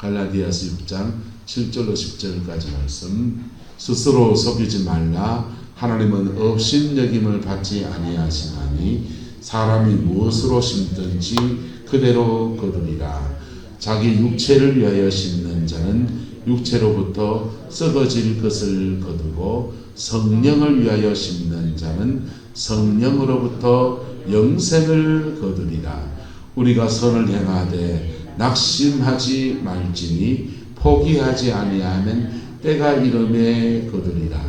갈라디아서 6장 7절로 10절까지 말씀. 스스로 속이지 말라. 하나님은 업신여김을 받지 아니하시나니 사람이 무엇으로 심든지 그대로 거두리라. 자기 육체를 위하여 심는 자는 육체로부터 썩어질 것을 거두고 성령을 위하여 심는 자는 성령으로부터 영생을 거두리라. 우리가 선을 행하되 낙심하지 말지니 포기하지 아니하면 때가 이름에 거두리라.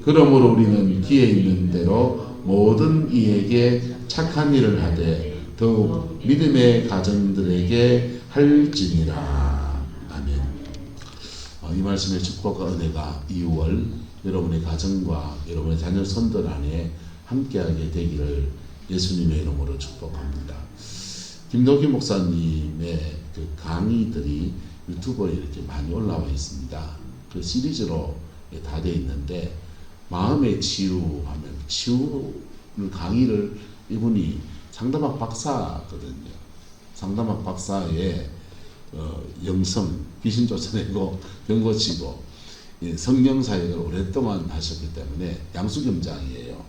그러므로 우리는 기에 있는 대로 모든 이에게 착한 일을 하되 더욱 믿음의 가정들에게 할지니라. 아멘. 이 말씀의 축복과 은혜가 2월 여러분의 가정과 여러분의 자녀 손들 안에 함께하게 되기를 예수님의 이름으로 축복합니다. 김덕희 목사님의 그 강의들이 유튜브에 이렇게 많이 올라와 있습니다. 그 시리즈로 다 되어 있는데 마음의 치유하면 치유를 강의를 이분이 상담학 박사거든요. 상담학 박사의 영성, 귀신 쫓아내고 병 고치고 성령 사역을 오랫동안 하셨기 때문에 양수겸장이에요.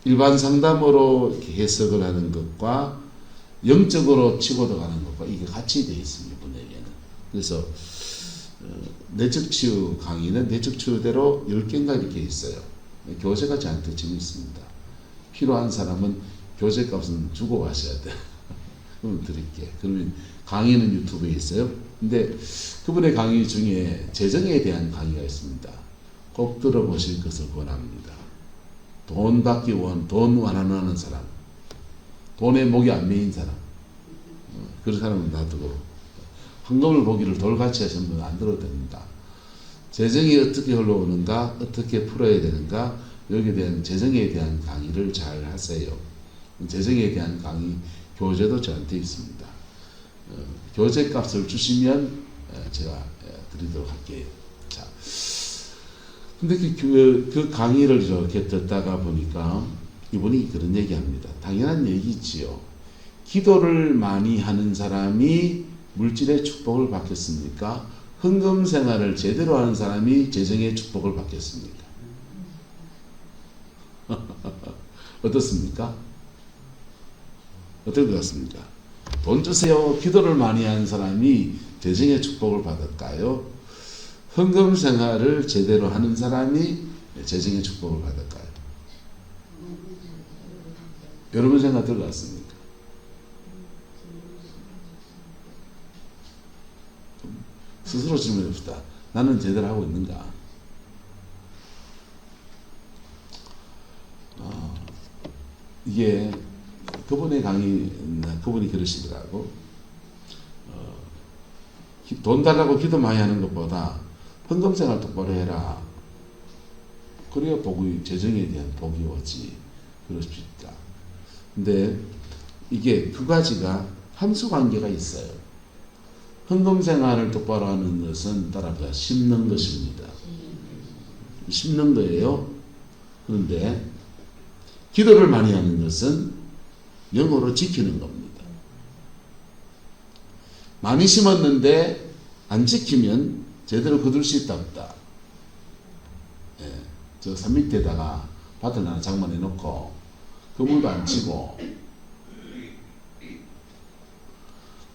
일반 상담으로 이렇게 해석을 하는 것과 영적으로 치고 들어가는 것과 이게 같이 되어 있습니다. 이분에게는. 그래서 내적 치유 강의는 내적 치유대로 10개인가 이렇게 있어요. 교재가 저한테 지금 있습니다. 필요한 사람은 교재값은 주고 가셔야 돼요. 그럼 드릴게. 그러면 강의는 유튜브에 있어요. 근데 그분의 강의 중에 재정에 대한 강의가 있습니다. 꼭 들어보실 것을 권합니다. 돈 받기 돈 완화하는 사람, 돈에 목이 안 메인 사람, 그런 사람은 놔두고 황금을 보기를 돌같이 하시는 분은 안 들어도 됩니다. 재정이 어떻게 흘러오는가, 어떻게 풀어야 되는가, 여기에 대한 재정에 대한 강의를 잘 하세요. 재정에 대한 강의 교재도 저한테 있습니다. 교재 값을 주시면 제가 드리도록 할게요. 자, 근데 그 강의를 이렇게 듣다가 보니까 이분이 그런 얘기합니다. 당연한 얘기지요. 기도를 많이 하는 사람이 물질의 축복을 받겠습니까? 헌금 생활을 제대로 하는 사람이 재정의 축복을 받겠습니까? 어떻습니까? 어떻게 되었습니까? 돈 주세요. 기도를 많이 하는 사람이 재정의 축복을 받을까요? 헌금 생활을 제대로 하는 사람이 재정의 축복을 받을까요? 여러분 생각 들어갔습니까? 스스로 질문해봅시다. 나는 제대로 하고 있는가? 이게 그분의 강의, 그분이 그러시더라고. 돈 달라고 기도 많이 하는 것보다 헌금 생활 똑바로 해라. 그래야 복이, 재정에 대한 복이 오지. 그러십시다. 근데 이게 두 가지가 함수 관계가 있어요. 헌금 생활을 똑바로 하는 것은 따라서 심는 것입니다. 심는 거예요. 그런데 기도를 많이 하는 것은 영으로 지키는 겁니다. 많이 심었는데 안 지키면 제대로 거둘 수 있다 없다. 예, 저 산 밑에다가 밭을 하나 장만해 놓고 그물도 안 치고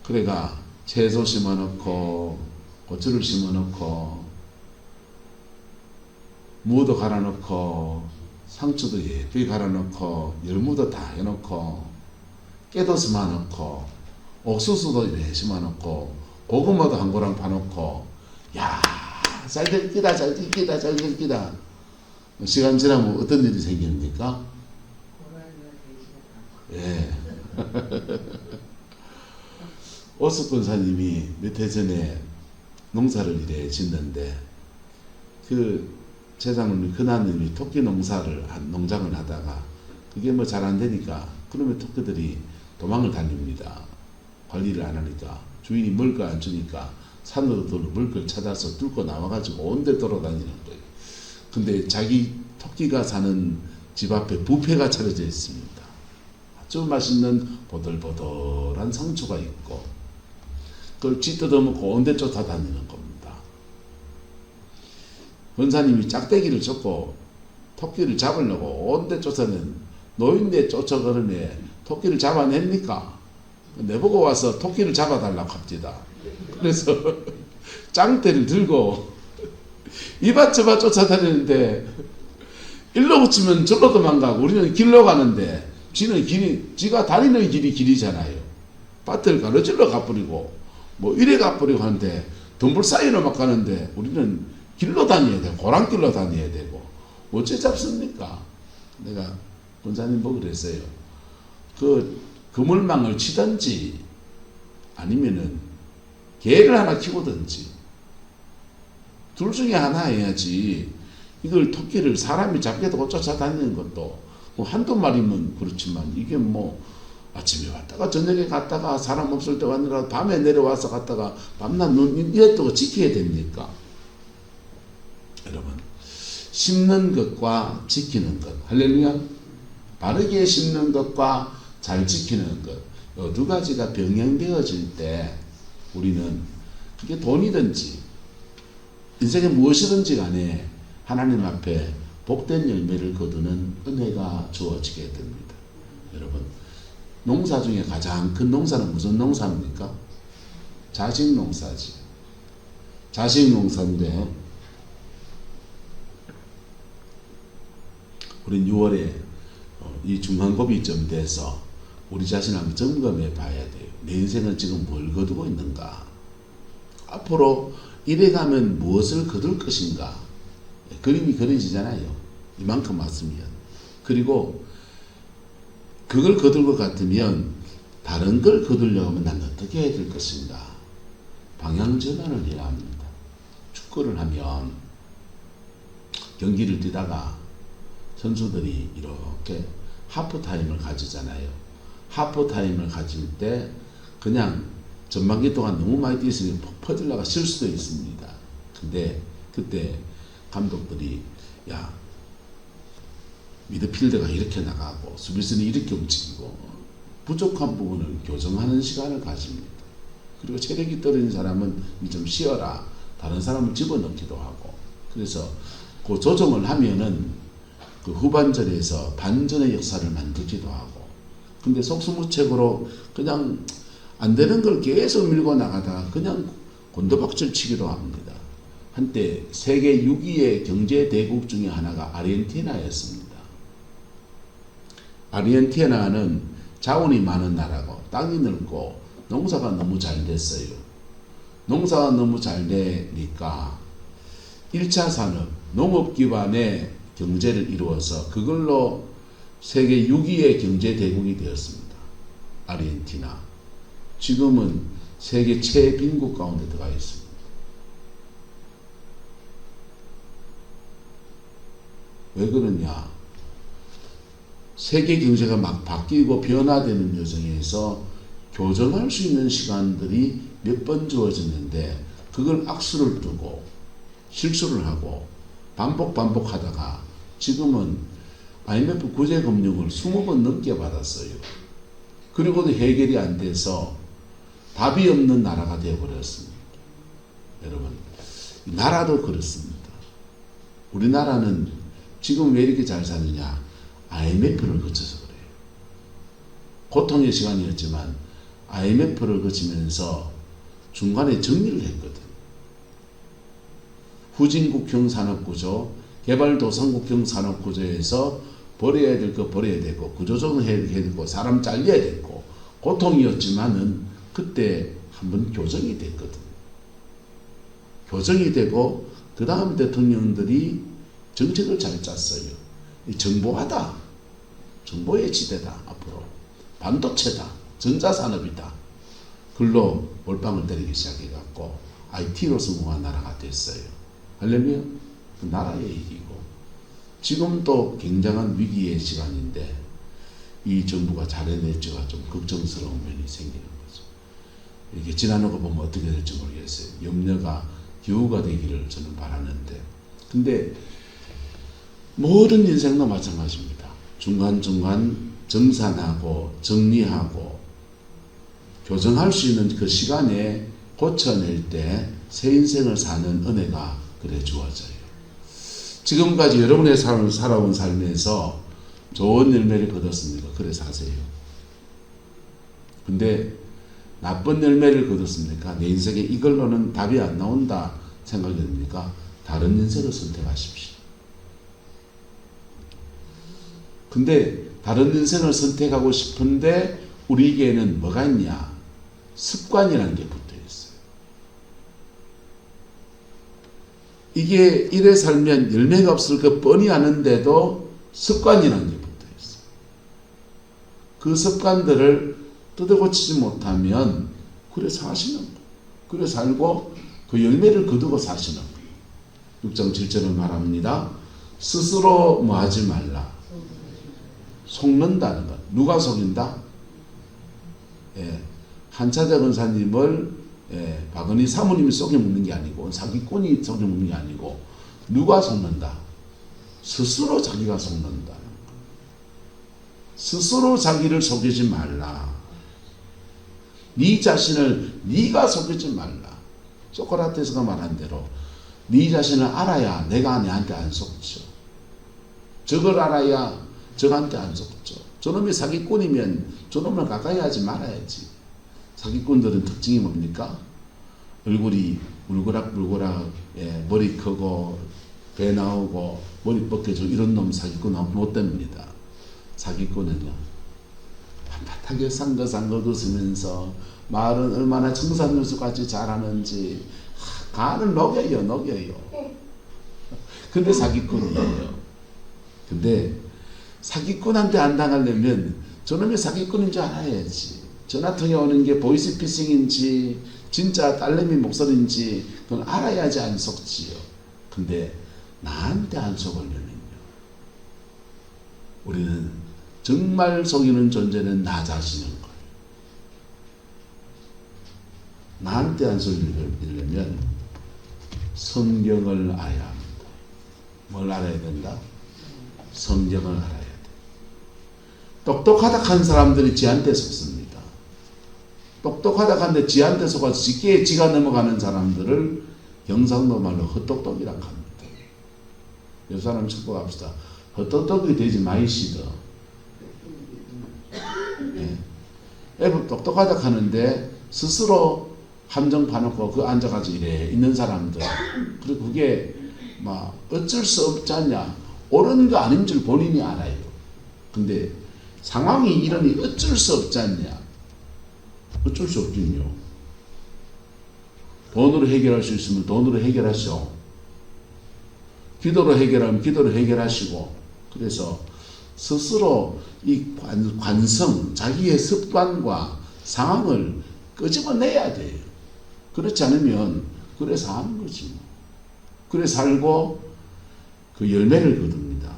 그래가 채소 심어 놓고 고추를 심어 놓고 무도 갈아 놓고 상추도 예쁘게 갈아 놓고 열무도 다 해 놓고 깨도 심어 놓고 옥수수도 이래 심어 놓고 고구마도 한 고랑 파 놓고 야, 잘 될 끼다, 잘 될 끼다, 잘 될 끼다. 시간 지나면 어떤 일이 생깁니까? 예. 오숙권사님이 몇 해 전에 농사를 이래 짓는데 그 제장님이 큰아님이 토끼 농장을 하다가 그게 뭐 잘 안 되니까 그러면 토끼들이 도망을 다닙니다. 관리를 안 하니까 주인이 먹을 거 안 주니까 산으로 먹을 걸 찾아서 뚫고 나와가지고 온데 돌아다니는 거예요. 근데 자기 토끼가 사는 집 앞에 뷔페가 차려져 있습니다. 아주 맛있는 보들보들한 상추가 있고 그걸 쥐 뜯어먹고 온데 쫓아다니는 겁니다. 권사님이 짝대기를 쳤고 토끼를 잡으려고 온데 쫓아낸 노인네 쫓아가는데 토끼를 잡아냅니까? 내보고 와서 토끼를 잡아달라고 합니다. 그래서 짱대를 들고 이밭저밭 쫓아다니는데 일로 붙이면 절로 도망가고 우리는 길로 가는데 지는 길이 지가 다니는 길이 길이잖아요. 밭을 가로질러 가버리고 뭐 이래 가버리고 하는데 덤불 사이로 막 가는데 우리는 길로 다녀야 되고 고랑길로 다녀야 되고 어째 잡습니까? 내가 권사님 보고 그랬어요. 그 그물망을 치든지 아니면은 개를 하나 키우든지 둘 중에 하나 해야지. 이걸 토끼를 사람이 잡게 되고 쫓아다니는 것도 뭐 한두 마리면 그렇지만 이게 뭐 아침에 왔다가 저녁에 갔다가 사람 없을 때 왔느라 밤에 내려와서 갔다가 밤낮 눈 이랬다고 지켜야 됩니까? 여러분, 심는 것과 지키는 것, 할렐루야, 바르게 심는 것과 잘 지키는 것, 이 두 가지가 병행되어질 때 우리는 그게 돈이든지 인생에 무엇이든지 간에 하나님 앞에 복된 열매를 거두는 은혜가 주어지게 됩니다. 여러분, 농사 중에 가장 큰 농사는 무슨 농사입니까? 자식 농사지. 자식 농사인데 우린 6월에 이 중간고비쯤 돼서 우리 자신을 한번 점검해 봐야 돼요. 내 인생은 지금 뭘 거두고 있는가? 앞으로 이래가면 무엇을 거둘 것인가? 그림이 그려지잖아요. 이만큼 왔으면. 그리고 그걸 거둘 것 같으면 다른 걸 거두려고 하면 난 어떻게 해야 될 것인가? 방향 전환을 해야 합니다. 축구를 하면 경기를 뛰다가 선수들이 이렇게 하프타임을 가지잖아요. 하프타임을 가질 때 그냥 전반기 동안 너무 많이 뛰었으니 퍼질라가 쉴 수도 있습니다. 근데 그때 감독들이 야, 미드필더가 이렇게 나가고 수비수는 이렇게 움직이고 부족한 부분을 교정하는 시간을 가집니다. 그리고 체력이 떨어진 사람은 좀 쉬어라. 다른 사람을 집어넣기도 하고. 그래서 그 조정을 하면은 그 후반전에서 반전의 역사를 만들기도 하고. 근데 속수무책으로 그냥 안 되는 걸 계속 밀고 나가다가 그냥 곤두박질 치기도 합니다. 한때 세계 6위의 경제 대국 중에 하나가 아르헨티나였습니다. 아르헨티나는 자원이 많은 나라고 땅이 넓고 농사가 너무 잘 됐어요. 농사가 너무 잘 되니까 1차 산업, 농업 기반의 경제를 이루어서 그걸로 세계 6위의 경제 대국이 되었습니다. 아르헨티나. 지금은 세계 최빈국 가운데 들어가 있습니다. 왜 그러냐? 세계 경제가 막 바뀌고 변화되는 여정에서 교정할 수 있는 시간들이 몇 번 주어졌는데 그걸 악수를 두고 실수를 하고 반복하다가 지금은 IMF 구제금융을 20번 넘게 받았어요. 그리고도 해결이 안 돼서 답이 없는 나라가 되어버렸습니다. 여러분, 나라도 그렇습니다. 우리나라는 지금 왜 이렇게 잘 사느냐? IMF를 거쳐서 그래요. 고통의 시간이었지만 IMF를 거치면서 중간에 정리를 했거든. 후진국형 산업구조, 개발도상국형 산업구조에서 버려야 될 거 버려야 되고 구조조정을 해야 되고 사람 잘려야 되고 고통이었지만은 그때 한번 교정이 됐거든. 교정이 되고 그 다음 대통령들이 정책을 잘 짰어요. 정보화다. 정보의 시대다. 앞으로. 반도체다. 전자산업이다. 글로 몰빵을 때리기 시작해갖고 IT로 성공한 나라가 됐어요. 할렐루야. 그 나라의 일이고 지금 또 굉장한 위기의 시간인데 이 정부가 잘해낼지가 좀 걱정스러운 면이 생기는 거죠. 이게 지나는 거 보면 어떻게 될지 모르겠어요. 염려가 기후가 되기를 저는 바라는데 근데 모든 인생도 마찬가지입니다. 중간중간 정산하고 정리하고 교정할 수 있는 그 시간에 고쳐낼 때 새 인생을 사는 은혜가 그래 주어져요. 지금까지 여러분의 삶을 살아온 삶에서 좋은 열매를 거뒀습니까? 그래 사세요. 근데 나쁜 열매를 거뒀습니까? 내 인생에 이걸로는 답이 안 나온다 생각이 듭니까? 다른 인생을 선택하십시오. 근데 다른 인생을 선택하고 싶은데 우리에게는 뭐가 있냐? 습관이라는 게 붙어 있어요. 이게 이래 살면 열매가 없을 거 뻔히 아는데도 습관이라는 게 붙어 있어요. 그 습관들을 뜯어고치지 못하면 그래 사시는 거예요. 그래 살고 그 열매를 거두고 사시는 거예요. 6장 7절은 말합니다. 스스로 뭐 하지 말라. 속는다는 것. 누가 속인다? 한차자 권사님을 박은희 사모님이 속여먹는 게 아니고 사기꾼이 속여먹는 게 아니고 누가 속는다? 스스로 자기가 속는다. 스스로 자기를 속이지 말라. 네 자신을 네가 속이지 말라. 소크라테스가 말한 대로 네 자신을 알아야 내가 내한테 안 속죠. 저걸 알아야 저한테 안 속죠. 저놈이 사기꾼이면 저놈을 가까이 하지 말아야지. 사기꾼들은 특징이 뭡니까? 얼굴이 울그락불그락, 머리 크고 배 나오고 머리 벗겨지고 이런 놈 사기꾼은 못 됩니다. 사기꾼은요, 바닥에 상거상거 웃으면서 말은 얼마나 청산유수같이 잘하는지 간을 녹여요. 근데 사기꾼이에요. 근데 사기꾼한테 안 당하려면 저놈이 사기꾼인 줄 알아야지. 전화 통해 오는 게 보이스피싱인지 진짜 딸내미 목소리인지 그건 알아야지 안 속지요. 근데 나한테 안 속으려면요, 우리는 정말 속이는 존재는 나 자신인 거예요. 나한테 안 속이려면 성경을 알아야 합니다. 뭘 알아야 된다? 성경을 알아야 돼. 똑똑하다 한 사람들이 지한테 속습니다. 똑똑하다 한데 지한테 속아서 쉽게 지가 넘어가는 사람들을 경상도 말로 헛똑똑이라고 합니다. 이 사람 축복합시다. 헛똑똑이 되지 마이시더. 똑똑하다 하는데 스스로 함정 파놓고 그 앉아가지고 이래 있는 사람들. 그리고 그게 막 어쩔 수 없지 않냐. 옳은 거 아닌 줄 본인이 알아요. 근데 상황이 이러니 어쩔 수 없지 않냐. 어쩔 수 없군요. 돈으로 해결할 수 있으면 돈으로 해결하시오. 기도로 해결하면 기도로 해결하시고. 그래서 스스로 이 관성, 자기의 습관과 상황을 끄집어내야 돼요. 그렇지 않으면 그래 사는 거지. 그래 살고 그 열매를 거둡니다.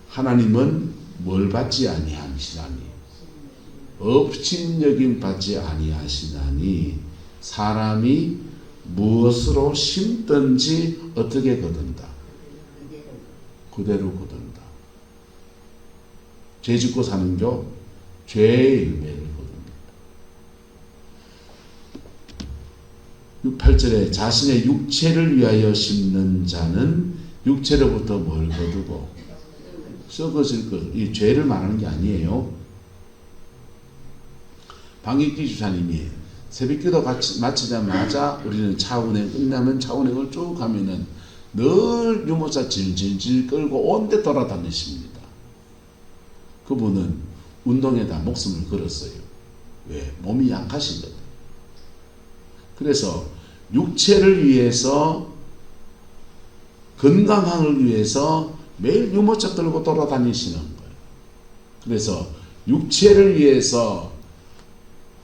하나님은 뭘 받지 아니하시나니 업신여김 받지 아니하시나니 사람이 무엇으로 심든지 어떻게 거둔다. 그대로 거둔다. 죄 짓고 사는 교 죄의 열매를 거둡니다. 8절에 자신의 육체를 위하여 심는 자는 육체로부터 뭘 거두고 썩어질 것. 이 죄를 말하는 게 아니에요. 방익기 주사님이 새벽기도 마치자마자 우리는 차운행 끝나면 차운행을 쭉 가면은 늘 유모차 질질질 끌고 온데 돌아다니십니다. 그분은 운동에다 목숨을 걸었어요. 왜? 몸이 약하시거든. 그래서 육체를 위해서 건강함을 위해서 매일 유모차 끌고 돌아다니시는 거예요. 그래서 육체를 위해서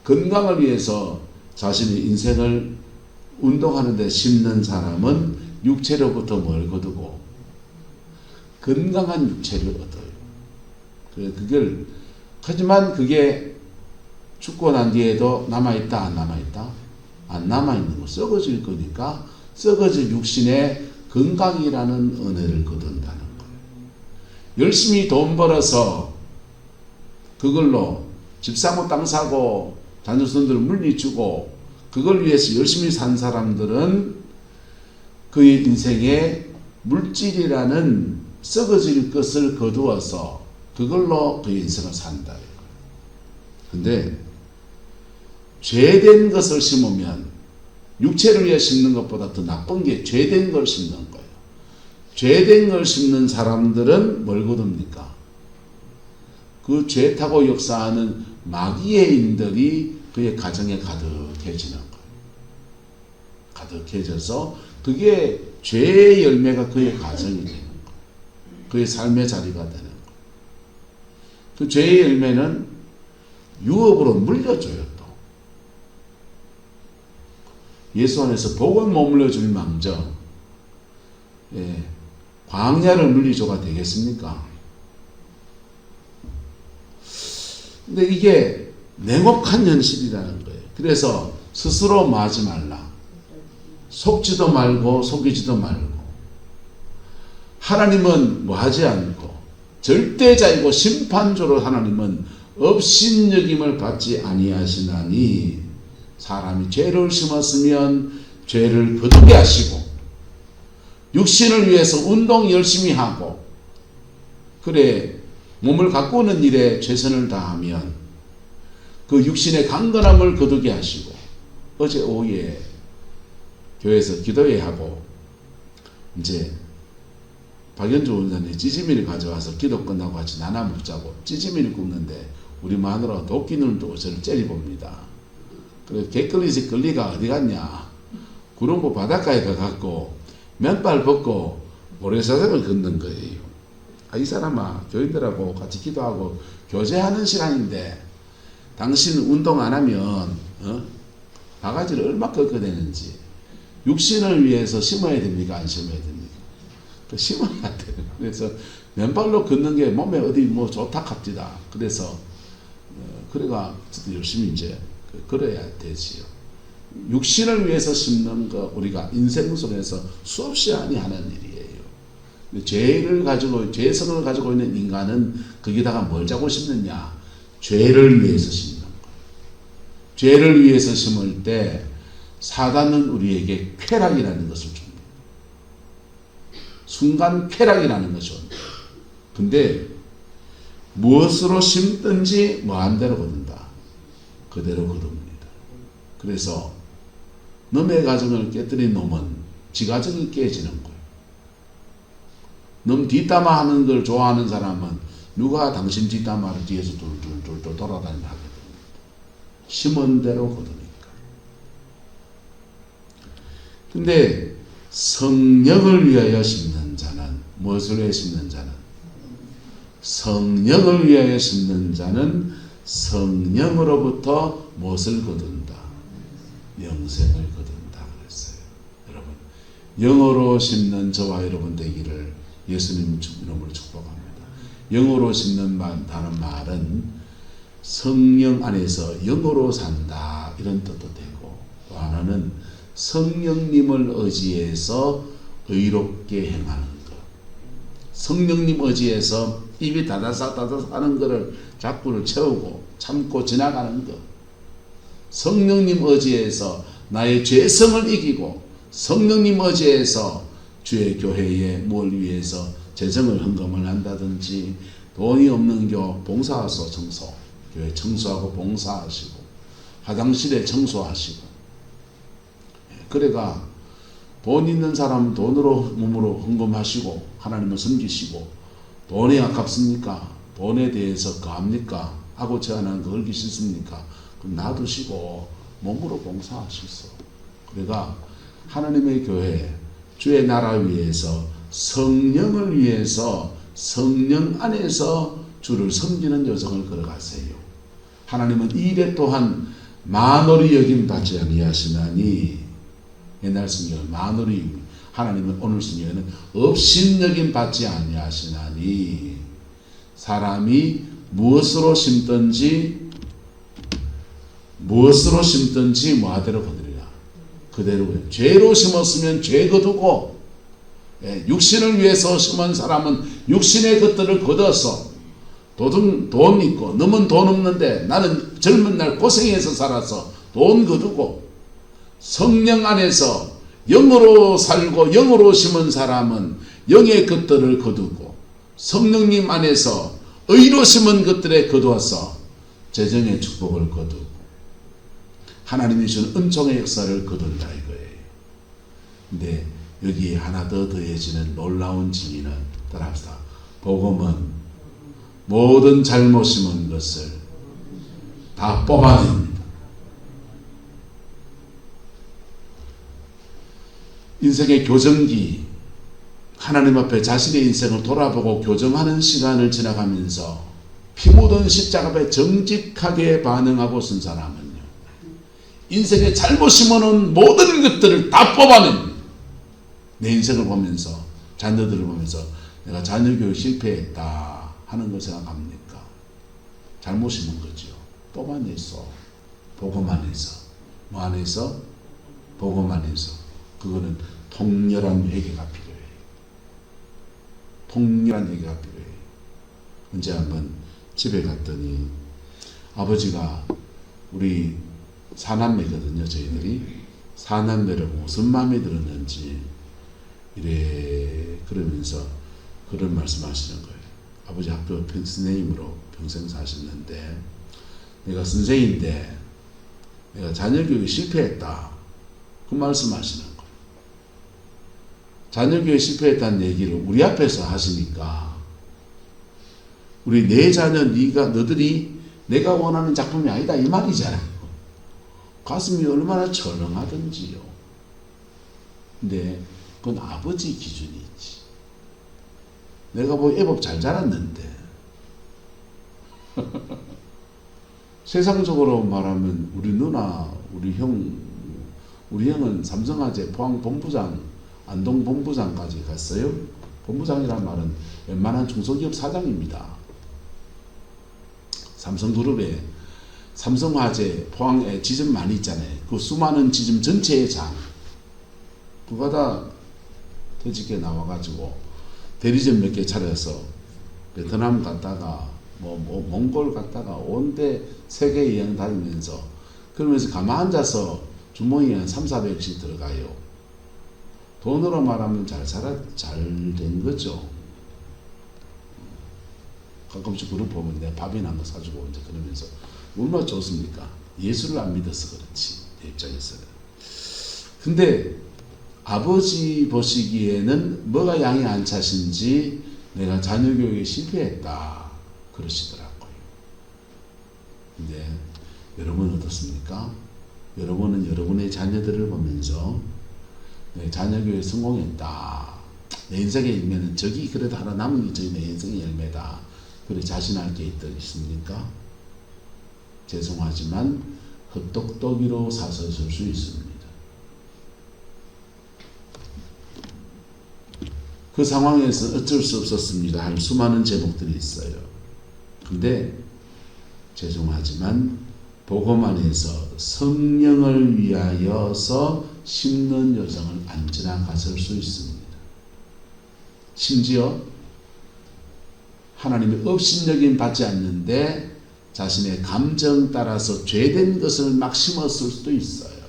건강을 위해서 자신의 인생을 운동하는 데 심는 사람은 육체로부터 뭘 거두고 건강한 육체를 얻어요. 하지만 그게 죽고 난 뒤에도 남아있다 안 남아있다? 안 남아있는 거. 썩어질 거니까 썩어질 육신의 건강이라는 은혜를 거둔다는 거예요. 열심히 돈 벌어서 그걸로 집 사고 땅 사고 자녀손들 물리주고 그걸 위해서 열심히 산 사람들은 그의 인생에 물질이라는 썩어질 것을 거두어서 그걸로 그의 인생을 산다. 근데 죄된 것을 심으면 육체를 위해 심는 것보다 더 나쁜 게 죄된 걸 심는 거예요. 죄된 걸 심는 사람들은 뭘 거둡니까? 그 죄 타고 역사하는 마귀의 인들이 그의 가정에 가득해지는 거예요. 가득해져서 그게 죄의 열매가 그의 가정이 되는 거예요. 그의 삶의 자리가 되는 거예요. 그 죄의 열매는 유업으로 물려줘요. 또 예수 안에서 복은 머물러 줄 망정 광야를 물리줘가 되겠습니까? 근데 이게 냉혹한 현실이라는 거예요. 그래서 스스로 마지 말라. 속지도 말고 속이지도 말고. 하나님은 뭐하지 않고 절대자이고 심판조로 하나님은 업신여김을 받지 아니하시나니 사람이 죄를 심었으면 죄를 거두게 하시고 육신을 위해서 운동 열심히 하고 그래 몸을 가꾸는 일에 최선을 다하면 그 육신의 강건함을 거두게 하시고 어제 오후에 교회에서 기도회 하고 이제 박연주 원사님이 찌짐이를 가져와서 기도 끝나고 같이 나눠 먹자고 찌짐이를 굽는데 우리 마누라가 도끼눈을 뜨고 저를 째려봅니다. 그래 개끌리지 끌리가 어디 갔냐 구름보 바닷가에 가갖고 맨발 벗고 모래사장을 걷는 거예요. 이 사람아 교인들하고 같이 기도하고 교제하는 시간인데 당신 운동 안 하면 바가지를 얼마 꺾어야 되는지 육신을 위해서 심어야 됩니까? 안 심어야 됩니까? 심어야 돼요. 그래서 맨발로 걷는 게 몸에 어디 뭐 좋다 합디다. 그래서 그래가 열심히 이제 걸어야 되지요. 육신을 위해서 심는 거 우리가 인생 속에서 수없이 많이 하는 일이에요. 죄를 가지고 죄성을 가지고 있는 인간은 거기다가 뭘 자고 심느냐? 죄를 위해서 심는 거예요. 죄를 위해서 심을 때 사단은 우리에게 쾌락이라는 것을 줍니다. 순간 쾌락이라는 것이 옵니다. 근데 무엇으로 심든지 뭐한대로 거둔다. 그대로 거둡니다. 그래서 남의 가정을 깨뜨린 놈은 지 가정이 깨지는 거예요. 놈 뒷담화 하는 걸 좋아하는 사람은 누가 당신 뒷담화를 뒤에서 돌돌돌 돌아다니게 하게 됩니다. 심은 대로 거두니까. 근데 성령을 위하여 심는 자는 무엇을 위하여 심는 자는 성령을 위하여 심는 자는 성령으로부터 무엇을 거둔다? 영생을 거둔다 그랬어요. 여러분 영어로 심는 저와 여러분 되기를 예수님 이름으로 축복합니다. 영어로 심는 다는 말은 성령 안에서 영어로 산다 이런 뜻도 되고 또 하나는 성령님을 의지해서 의롭게 행하는 것. 성령님 의지해서 입이 다다삭 하는 것을 자꾸를 채우고 참고 지나가는 것. 성령님 의지해서 나의 죄성을 이기고 성령님 의지해서 주의 교회에 뭘 위해서 재정을 헌금을 한다든지 돈이 없는 교 봉사하소 청소 교회 청소하고 봉사하시고 화장실에 청소하시고 그래가 돈 있는 사람은 돈으로 몸으로 헌금하시고 하나님을 섬기시고 돈이 아깝습니까? 돈에 대해서 거합니까? 하고 제안하는 거 걸기 싫습니까? 그럼 놔두시고 몸으로 봉사하시소. 그래가 하나님의 교회 주의 나라 위해서 성령을 위해서 성령 안에서 주를 섬기는 여정을 걸어가세요. 하나님은 이 일에 또한 만월이 여김 받지 아니하시나니 옛날 성경은 만월이 하나님은 오늘 성경에는 업신 여김 받지 아니하시나니 사람이 무엇으로 심든지 뭐하대로 거두리라. 그대로 죄로 심었으면 죄 거두고 육신을 위해서 심은 사람은 육신의 것들을 거둬서 돈 있고 너는 돈 없는데 나는 젊은 날 고생해서 살아서 돈 거두고 성령 안에서 영으로 살고 영으로 심은 사람은 영의 것들을 거두고 성령님 안에서 의로 심은 것들에 거두어서 재정의 축복을 거두고 하나님이 주는 은총의 역사를 거둔다 이거예요. 근데 여기에 하나 더 더해지는 놀라운 진리는 따라합시다. 복음은 모든 잘못 심은 것을 다 뽑아냅니다. 인생의 교정기, 하나님 앞에 자신의 인생을 돌아보고 교정하는 시간을 지나가면서 피 묻은 십자가 앞에 정직하게 반응하고 쓴 사람은요, 인생의 잘못 심어놓은 모든 것들을 다 뽑아냅니다. 내 인생을 보면서, 자녀들을 보면서 내가 자녀교육 실패했다 하는 걸 생각합니까? 잘못 심은 거죠. 뽑아내서 복음 안에서, 뭐 안에서? 복음 안에서. 그거는 통렬한 회개가 필요해요. 통렬한 회개가 필요해요. 언제 한번 집에 갔더니 아버지가, 우리 사남매거든요. 저희들이 사남매를 무슨 마음에 들었는지 이래 그러면서 그런 말씀하시는 거예요. 아버지 학교 선생님으로 평생 사셨는데 내가 선생인데 내가 자녀교육에 실패했다, 그 말씀하시는 거예요. 자녀교육에 실패했다는 얘기를 우리 앞에서 하시니까 우리 내 자녀 너들이 내가 원하는 작품이 아니다 이 말이잖아요. 가슴이 얼마나 철렁하든지요. 근데 그건 아버지 기준이지. 내가 뭐 애법 잘 자랐는데 세상적으로 말하면 우리 누나, 우리 형은 삼성화재 포항 본부장, 안동 본부장까지 갔어요. 본부장이란 말은 웬만한 중소기업 사장입니다. 삼성그룹에 삼성화재 포항에 지점 많이 있잖아요. 그 수많은 지점 전체의 장, 그거 다 퇴직해 나와가지고 대리점 몇 개 차려서 베트남 갔다가 몽골 갔다가 온데 세계 여행 다니면서, 그러면서 가만 앉아서 주머니에 한 300~400씩 들어가요. 돈으로 말하면 잘 된 거죠. 가끔씩 그런 보면 내가 밥이나 한거 사주고 이제 그러면서 얼마나 좋습니까? 예수를 안 믿어서 그렇지, 내 입장에서는. 근데 아버지 보시기에는 뭐가 양이 안 차신지 내가 자녀교육에 실패했다 그러시더라고요. 근데 여러분은 어떻습니까? 여러분은 여러분의 자녀들을 보면서 내 자녀교육에 성공했다, 내 인생의 열매는 저기 그래도 하나 남은 게 저기 내 인생의 열매다, 그래 자신할 게 있습니까? 죄송하지만 헛똑똑이로 사서 쓸 수 있습니다. 그 상황에서 어쩔 수 없었습니다 할 수많은 제목들이 있어요. 근데 죄송하지만 복음 안에서 성령을 위하여서 심는 여정을 언제나 가설 수 있습니다. 심지어 하나님의 업신여김 받지 않는데 자신의 감정 따라서 죄된 것을 막 심었을 수도 있어요.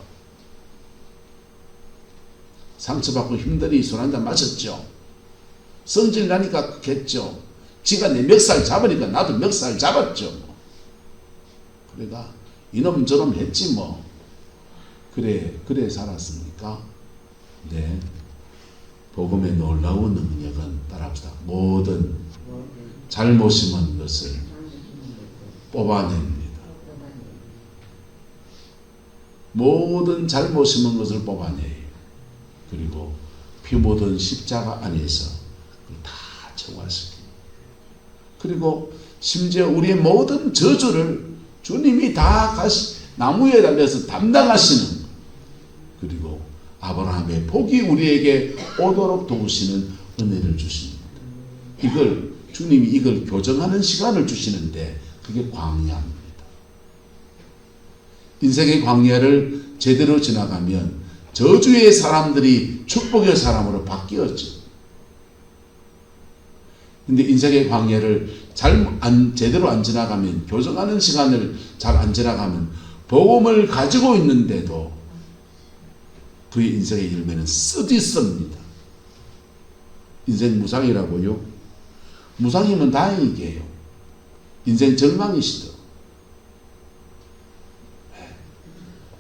상처받고 힘들이 술 한잔 마셨죠. 성질 나니까 겠죠. 지가 내 멱살 잡으니까 나도 멱살 잡았죠. 그래가 이놈 저놈 했지 뭐. 그래 살았습니까? 네. 복음의 놀라운 능력은 따라합시다. 모든 잘못 심은 것을 뽑아냅니다. 모든 잘못 심은 것을 뽑아내요. 그리고 피 묻은 십자가 안에서 그걸 다 정화시킵니다. 그리고 심지어 우리의 모든 저주를 주님이 다 나무에 달려서 담당하시는 거예요. 그리고 아브라함의 복이 우리에게 오도록 도우시는 은혜를 주십니다. 주님이 이걸 교정하는 시간을 주시는데 그게 광야입니다. 인생의 광야를 제대로 지나가면 저주의 사람들이 축복의 사람으로 바뀌었죠. 근데 인생의 광야를 제대로 안 지나가면, 교정하는 시간을 잘 안 지나가면 복음을 가지고 있는데도 그의 인생의 열매는 쓰디씁니다. 인생 무상이라고요? 무상이면 다행이게요. 인생 절망이시죠.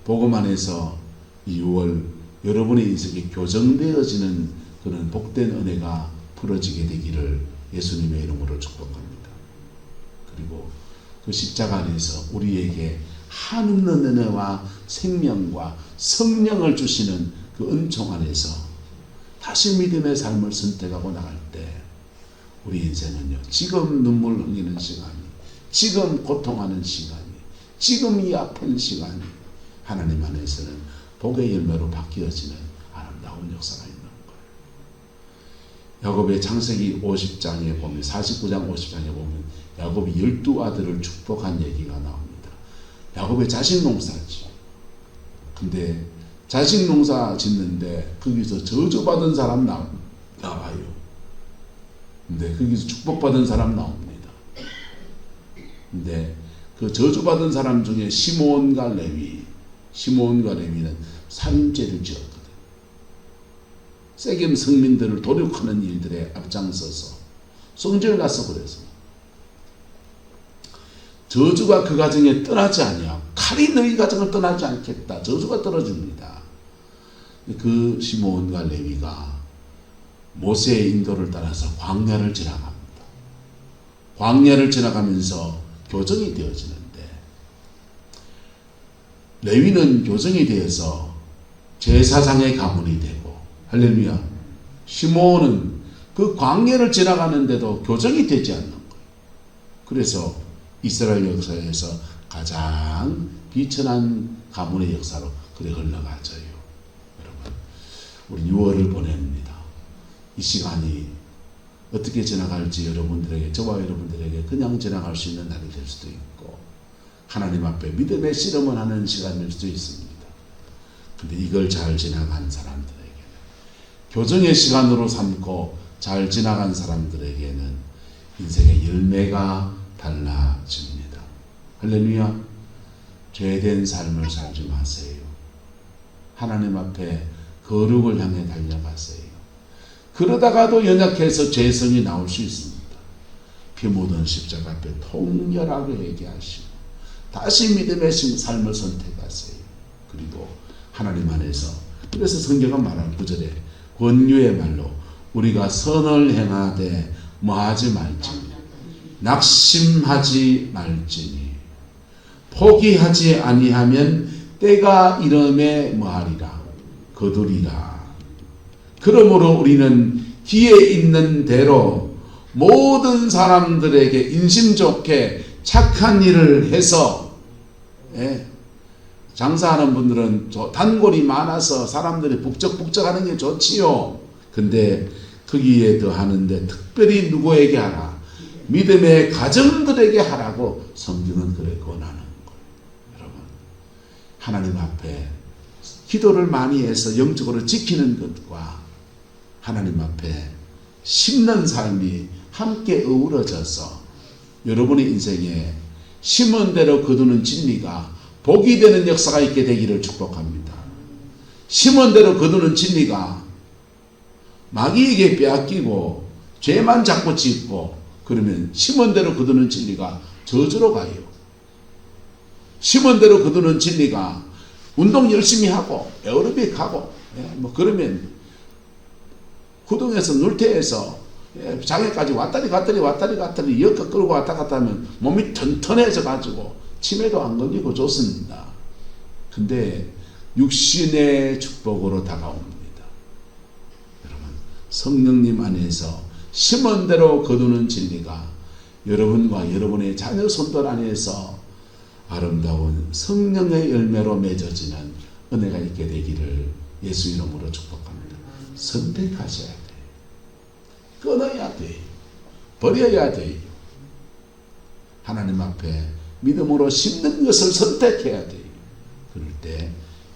복음 안에서 이 6월 여러분의 인생이 교정되어지는 그런 복된 은혜가 풀어지게 되기를 예수님의 이름으로 축복합니다. 그리고 그 십자가 안에서 우리에게 한없는 은혜와 생명과 성령을 주시는 그 은총 안에서 다시 믿음의 삶을 선택하고 나갈 때 우리 인생은요, 지금 눈물 흘리는 시간이, 지금 고통하는 시간이, 지금 이 아픈 시간이 하나님 안에서는 복의 열매로 바뀌어지는 아름다운 역사가 있는 거예요. 야곱의 창세기 50장에 보면, 49장 50장에 보면 야곱이 12아들을 축복한 얘기가 나옵니다. 야곱의 자식 농사지. 근데 자식 농사 짓는데 거기서 저주받은 사람 나와요. 근데 거기서 축복받은 사람 나옵니다. 근데 그 저주받은 사람 중에 시몬과 레위는 살인죄를 지었거든. 세겜 성민들을 도륙하는 일들에 앞장서서 성전을 가서 그래서 저주가 그 가정에 떠나지 아니하고 칼이 너희 가정을 떠나지 않겠다. 저주가 떨어집니다. 그 시몬과 레위가 모세의 인도를 따라서 광야를 지나갑니다. 광야를 지나가면서 교정이 되어지는데 레위는 교정이 되어서 제사장의 가문이 되고, 할렐루야, 시몬은 그 광야를 지나가는데도 교정이 되지 않는 거예요. 그래서 이스라엘 역사에서 가장 비천한 가문의 역사로 그래 흘러가져요. 여러분, 우리 6월을 보냅니다. 이 시간이 어떻게 지나갈지 여러분들에게, 저와 여러분들에게 그냥 지나갈 수 있는 날이 될 수도 있고, 하나님 앞에 믿음의 씨름을 하는 시간일 수도 있습니다. 근데 이걸 잘 지나간 사람들에게는, 교정의 시간으로 삼고 잘 지나간 사람들에게는 인생의 열매가 달라집니다. 할렐루야. 죄된 삶을 살지 마세요. 하나님 앞에 거룩을 향해 달려가세요. 그러다가도 연약해서 죄성이 나올 수 있습니다. 피 묻은 십자가 앞에 통렬하게 회개하시고 다시 믿음의 삶을 선택하세요. 그리고 하나님 안에서, 그래서 성경은 말하는 9절에 권유의 말로 우리가 선을 행하되 뭐하지 말지니, 낙심하지 말지니, 포기하지 아니하면 때가 이름에 뭐하리라, 거두리라. 그러므로 우리는 기에 있는 대로 모든 사람들에게 인심 좋게 착한 일을 해서, 장사하는 분들은 단골이 많아서 사람들이 북적북적하는 게 좋지요. 근데 거기에 더하는데 특별히 누구에게 하라? 믿음의 가정들에게 하라고 성경은 그래 권하는 거예요. 여러분, 하나님 앞에 기도를 많이 해서 영적으로 지키는 것과 하나님 앞에 심는 삶이 함께 어우러져서 여러분의 인생에 심은 대로 거두는 진리가 복이 되는 역사가 있게 되기를 축복합니다. 심은 대로 거두는 진리가 마귀에게 빼앗기고 죄만 자꾸 짓고 그러면 심은 대로 거두는 진리가 저주로 가요. 심은 대로 거두는 진리가 운동 열심히 하고 에어로빅 하고 그러면 구동에서 눌태에서 장애까지 왔다리 갔다리 엮어 끌고 왔다 갔다 하면 몸이 튼튼해져 가지고 치매도 안 걸리고 좋습니다. 근데 육신의 축복으로 다가옵니다. 여러분, 성령님 안에서 심은 대로 거두는 진리가 여러분과 여러분의 자녀 손들 안에서 아름다운 성령의 열매로 맺어지는 은혜가 있게 되기를 예수 이름으로 축복합니다. 선택하셔야 돼요. 끊어야 돼요. 버려야 돼요. 하나님 앞에 믿음으로 심는 것을 선택해야 돼요. 그럴 때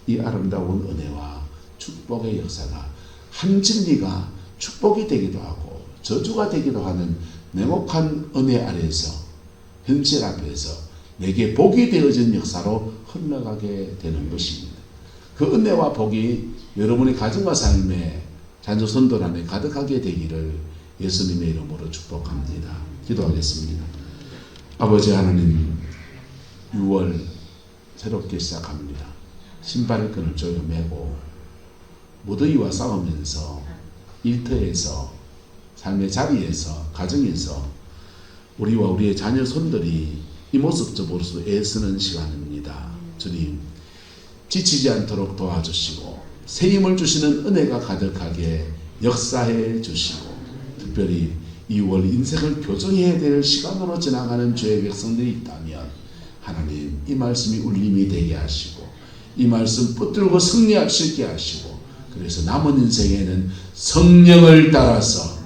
이 아름다운 은혜와 축복의 역사가 한 진리가 축복이 되기도 하고 저주가 되기도 하는 냉혹한 은혜 아래에서 현실 앞에서 내게 복이 되어진 역사로 흘러가게 되는 것입니다. 그 은혜와 복이 여러분의 가정과 삶에 자녀 선들 안에 가득하게 되기를 예수님의 이름으로 축복합니다. 기도하겠습니다. 아버지 하나님, 6월 새롭게 시작합니다. 신발끈을 조여매고 무더위와 싸우면서 일터에서 삶의 자리에서 가정에서 우리와 우리의 자녀 손들이 이 모습 저 모습 애쓰는 시간입니다. 주님, 지치지 않도록 도와주시고 새 힘을 주시는 은혜가 가득하게 역사해 주시고, 특별히 2월 인생을 교정해야 될 시간으로 지나가는 주의 백성들이 있다면 하나님, 이 말씀이 울림이 되게 하시고 이 말씀 붙들고 승리할 수 있게 하시고, 그래서 남은 인생에는 성령을 따라서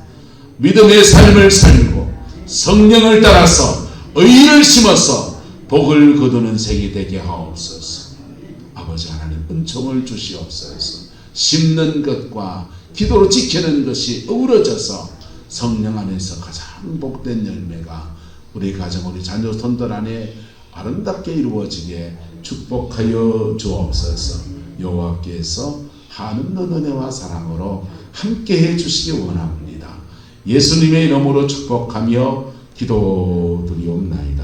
믿음의 삶을 살고 성령을 따라서 의를 심어서 복을 거두는 생이 되게 하옵소서. 아버지 하나님, 은총을 주시옵소서. 심는 것과 기도로 지키는 것이 어우러져서 성령 안에서 가장 복된 열매가 우리 가정, 우리 자녀 손들 안에 아름답게 이루어지게 축복하여 주옵소서. 여호와께서 한없는 은혜와 사랑으로 함께해 주시기 원합니다. 예수님의 이름으로 축복하며 기도드리옵나이다.